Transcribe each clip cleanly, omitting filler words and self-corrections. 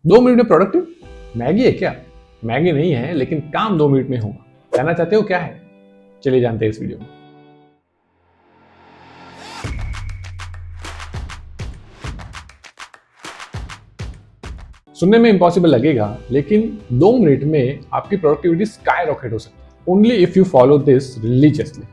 2 minute में productive Maggi है क्या? मैगी नहीं है, लेकिन काम 2 मिनट में होगा। जानना चाहते हो क्या है? चलिए जानते हैं इस वीडियो में। सुनने में इम्पॉसिबल लगेगा, लेकिन 2 मिनट में आपकी प्रोडक्टिविटी स्काई रॉकेट हो सकती है। Only if you follow this religiously.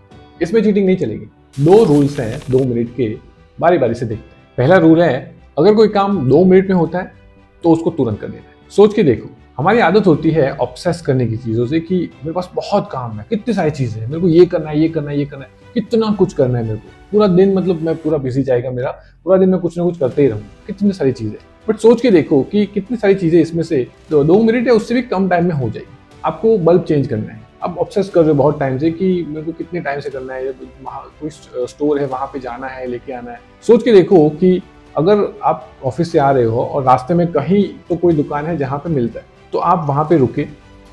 इसमें चीटिंग नहीं चलेगी। 2 रूल्स हैं 2 मिनट के, बारी बारी से देखते हैं। पहला रूल है, अगर कोई काम 2 मिनट में होता है तो उसको तुरंत कर देना है। सोच के देखो, हमारी आदत होती है ऑब्सेस करने की चीजों से कि मेरे पास बहुत काम है, कितनी सारी चीजें हैं, मेरे को ये करना है, ये करना है, ये करना है, कितना कुछ करना है मेरे को। पूरा दिन मतलब मैं पूरा बिजी जाएगा मेरा, पूरा दिन मैं कुछ ना कुछ करते ही रहूंगा, कितनी सारी चीजें। बट सोच के देखो कि कितनी सारी चीजें इसमें से 2 मिनट या उससे भी कम टाइम में हो जाएगी। आपको बल्ब चेंज करना है, आप ऑब्सेस कर रहे हो बहुत टाइम से कि मेरे को कितने टाइम से करना है, वहाँ कोई स्टोर है वहां पे जाना है, लेके आना है। सोच के देखो कि अगर आप ऑफिस से आ रहे हो और रास्ते में कहीं तो कोई दुकान है जहाँ पे मिलता है, तो आप वहाँ पे रुके,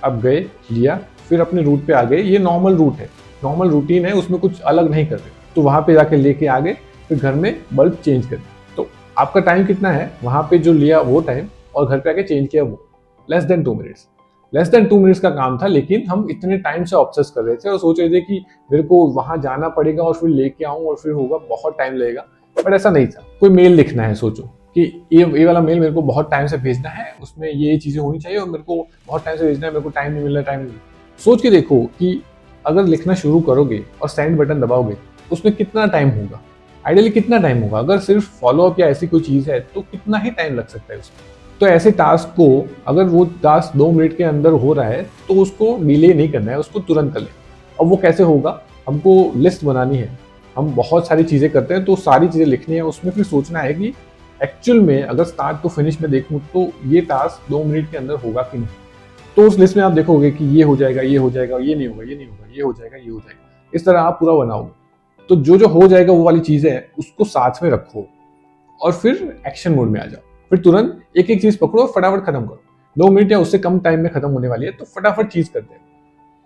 आप गए, लिया, फिर अपने रूट पे आ गए। ये नॉर्मल रूट है, नॉर्मल रूटीन है, उसमें कुछ अलग नहीं कर रहे। तो वहाँ पे जाके लेके आ गए, फिर घर में बल्ब चेंज कर। तो आपका टाइम कितना है वहाँ पे जो लिया वो टाइम, और घर पे आके चेंज किया वो, less than 2 minutes. Less than 2 minutes का काम था, लेकिन हम इतने टाइम से ऑब्सेस कर रहे थे और सोच रहे थे कि मेरे को वहां जाना पड़ेगा और फिर लेके आऊं और फिर होगा, बहुत टाइम लगेगा। बट ऐसा नहीं था। कोई मेल लिखना है, सोचो कि ये वाला मेल मेरे को बहुत टाइम से भेजना है, उसमें ये चीजें होनी चाहिए और मेरे को बहुत टाइम से भेजना है, मेरे को टाइम नहीं मिल रहा, टाइम नहीं। सोच के देखो कि अगर लिखना शुरू करोगे और सेंड बटन दबाओगे, उसमें कितना टाइम होगा, आइडियली कितना टाइम होगा। अगर सिर्फ फॉलोअप या ऐसी कोई चीज है तो कितना ही टाइम लग सकता है उसमें। तो ऐसे टास्क को, अगर वो टास्क 2 मिनट के अंदर हो रहा है तो उसको डिले नहीं करना है, उसको तुरंत कर ले। अब वो कैसे होगा? हमको लिस्ट बनानी है, हम बहुत सारी चीजें करते हैं तो सारी चीजें लिखनी है, उसमें फिर सोचना है कि एक्चुअल में अगर स्टार्ट टू फिनिश में देखूं तो ये टास्क 2 मिनट के अंदर होगा कि नहीं। तो उस लिस्ट में आप देखोगे कि ये हो जाएगा, ये हो जाएगा, ये नहीं होगा, ये नहीं होगा, ये हो जाएगा, ये हो जाएगा। इस तरह आप पूरा बनाओगे। तो जो जो हो जाएगा वो वाली चीजें है उसको साथ में रखो और फिर एक्शन मोड में आ जाओ। फिर तुरंत एक एक चीज पकड़ो और फटाफट खत्म करो। 2 मिनट या उससे कम टाइम में खत्म होने वाली है, तो फटाफट चीज करते हैं।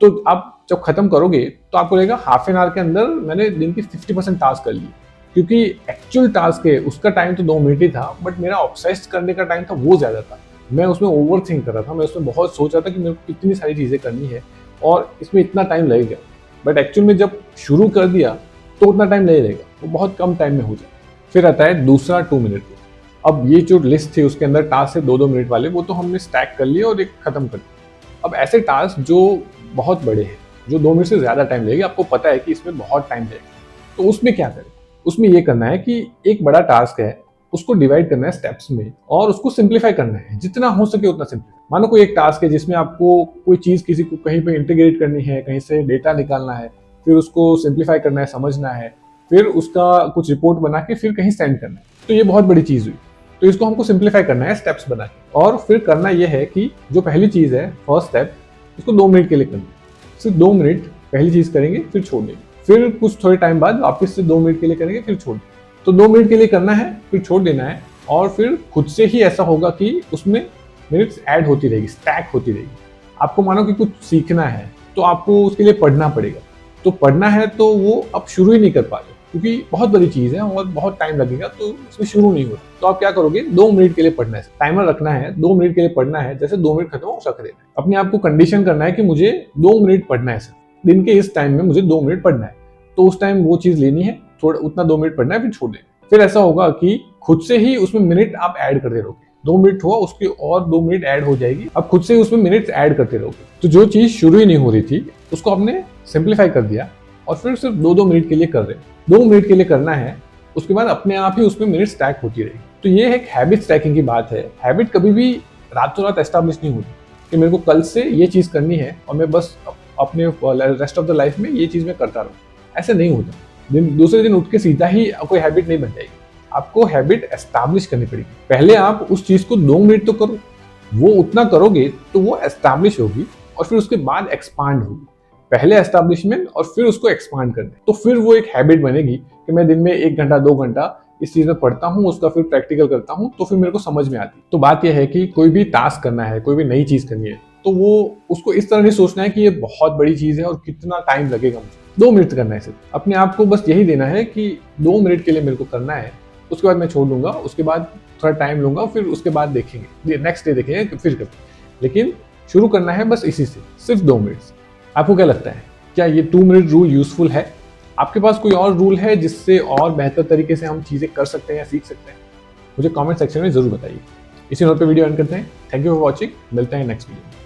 तो आप जब खत्म करोगे तो आपको लगेगा हाफ एन आवर के अंदर मैंने दिन की 50% टास्क कर ली। क्योंकि एक्चुअल टास्क है उसका टाइम तो 2 मिनट ही था, बट मेरा ऑब्सेस्ड करने का टाइम था वो ज्यादा था। मैं उसमें ओवर थिंक कर रहा था, मैं उसमें बहुत सोच रहा था कि मेरे को कितनी सारी चीजें करनी है और इसमें इतना टाइम लगेगा। बट एक्चुअल में जब शुरू कर दिया तो उतना टाइम नहीं लगेगा, वो बहुत कम टाइम में हो जाए। फिर आता है दूसरा 2 मिनट। अब ये जो लिस्ट थी उसके अंदर टास्क है 2-2 मिनट वाले, वो तो हमने स्टैक कर लिए और एक खत्म कर दिया। अब ऐसे टास्क जो बहुत बड़े हैं, जो 2 मिनट से ज्यादा टाइम लगेगा, आपको पता है कि इसमें बहुत टाइम लगेगा, तो उसमें क्या करें? उसमें ये करना है कि एक बड़ा टास्क है, उसको डिवाइड करना है स्टेप्स में और उसको सिंप्लीफाई करना है, जितना हो सके उतना सिंप्लीफाई। मानो कोई एक टास्क है जिसमें आपको कोई चीज किसी को कहीं पे इंटीग्रेट करनी है, कहीं से डेटा निकालना है, फिर उसको सिंप्लीफाई करना है, समझना है, फिर उसका कुछ रिपोर्ट बना के फिर कहीं सेंड करना है। तो ये बहुत बड़ी चीज हुई, तो इसको हमको सिंप्लीफाई करना है स्टेप्स बना के। और फिर करना यह है कि जो पहली चीज है, फर्स्ट स्टेप, उसको 2 मिनट के लिए करना है। सिर्फ 2 मिनट पहली चीज करेंगे, फिर छोड़ देंगे, फिर कुछ थोड़े टाइम बाद वापस से 2 मिनट के लिए करेंगे, फिर छोड़ देंगे। तो 2 मिनट के लिए करना है, फिर छोड़ देना है, और फिर खुद से ही ऐसा होगा कि उसमें मिनट्स ऐड होती रहेगी, स्टैक होती रहेगी। आपको मानो कि कुछ सीखना है तो आपको उसके लिए पढ़ना पड़ेगा, तो पढ़ना है तो वो अब शुरू ही नहीं कर पा रहे क्योंकि बहुत बड़ी चीज है और बहुत टाइम लगेगा, तो इसमें शुरू नहीं होगा। तो आप क्या करोगे? 2 मिनट के लिए पढ़ना है, टाइमर रखना है, 2 मिनट के लिए पढ़ना है। जैसे 2 मिनट खत्म हो रख देना है, अपने आप को कंडीशन करना है कि मुझे 2 मिनट पढ़ना है, सर दिन के इस टाइम में मुझे 2 मिनट पढ़ना है। तो उस टाइम वो चीज लेनी है, थोड़ा उतना 2 मिनट पढ़ना है, फिर छोड़ देना। फिर ऐसा होगा कि खुद से ही उसमें मिनट आप ऐड करते रहोगे। 2 मिनट हुआ, उसकी और 2 मिनट ऐड हो जाएगी, अब खुद से ही उसमें मिनट्स ऐड करते रहोगे। तो जो चीज शुरू ही नहीं हो रही थी उसको आपने सिंप्लीफाई कर दिया और फिर सिर्फ 2-2 मिनट के लिए कर रहे हैं। 2 मिनट के लिए करना है, उसके बाद अपने आप ही उसमें मिनट स्टैक होती रहेगी। तो ये एक हैबिट स्टैकिंग की बात है। हैबिट कभी भी रातों रात एस्टैब्लिश नहीं होती कि मेरे को कल से ये चीज करनी है और मैं बस अपने रेस्ट ऑफ द लाइफ में ये चीज मैं करता रहूँ, ऐसे नहीं होता। दूसरे दिन उठ के सीधा ही कोई हैबिट नहीं बन जाएगी। आपको हैबिट एस्टैब्लिश करनी पड़ेगी। पहले आप उस चीज को 2 मिनट तो करो, वो उतना करोगे तो वो एस्टैब्लिश होगी और फिर उसके बाद एक्सपांड होगी। पहले एस्टैब्लिशमेंट और फिर उसको एक्सपांड कर दे, तो फिर वो एक हैबिट बनेगी कि मैं दिन में 1 घंटा 2 घंटा इस चीज में पढ़ता हूँ, उसका फिर प्रैक्टिकल करता हूँ, तो फिर मेरे को समझ में आती। तो बात यह है कि कोई भी टास्क करना है, कोई भी नई चीज करनी है, तो वो उसको इस तरह नहीं सोचना है कि ये बहुत बड़ी चीज है और कितना टाइम लगेगा मुझे। 2 मिनट करना है सिर्फ। अपने आप को बस यही देना है कि 2 मिनट के लिए मेरे को करना है, उसके बाद मैं छोड़ दूंगा, उसके बाद थोड़ा टाइम लूंगा, फिर उसके बाद देखेंगे, नेक्स्ट डे देखेंगे फिर कभी। लेकिन शुरू करना है बस इसी से, सिर्फ 2 मिनट से। आपको क्या लगता है, क्या ये 2 मिनट रूल यूजफुल है? आपके पास कोई और रूल है जिससे और बेहतर तरीके से हम चीज़ें कर सकते हैं या सीख सकते हैं? मुझे कमेंट सेक्शन में जरूर बताइए। इसी नोट पे वीडियो एंड करते हैं। थैंक यू फॉर वॉचिंग, मिलते हैं नेक्स्ट वीडियो में।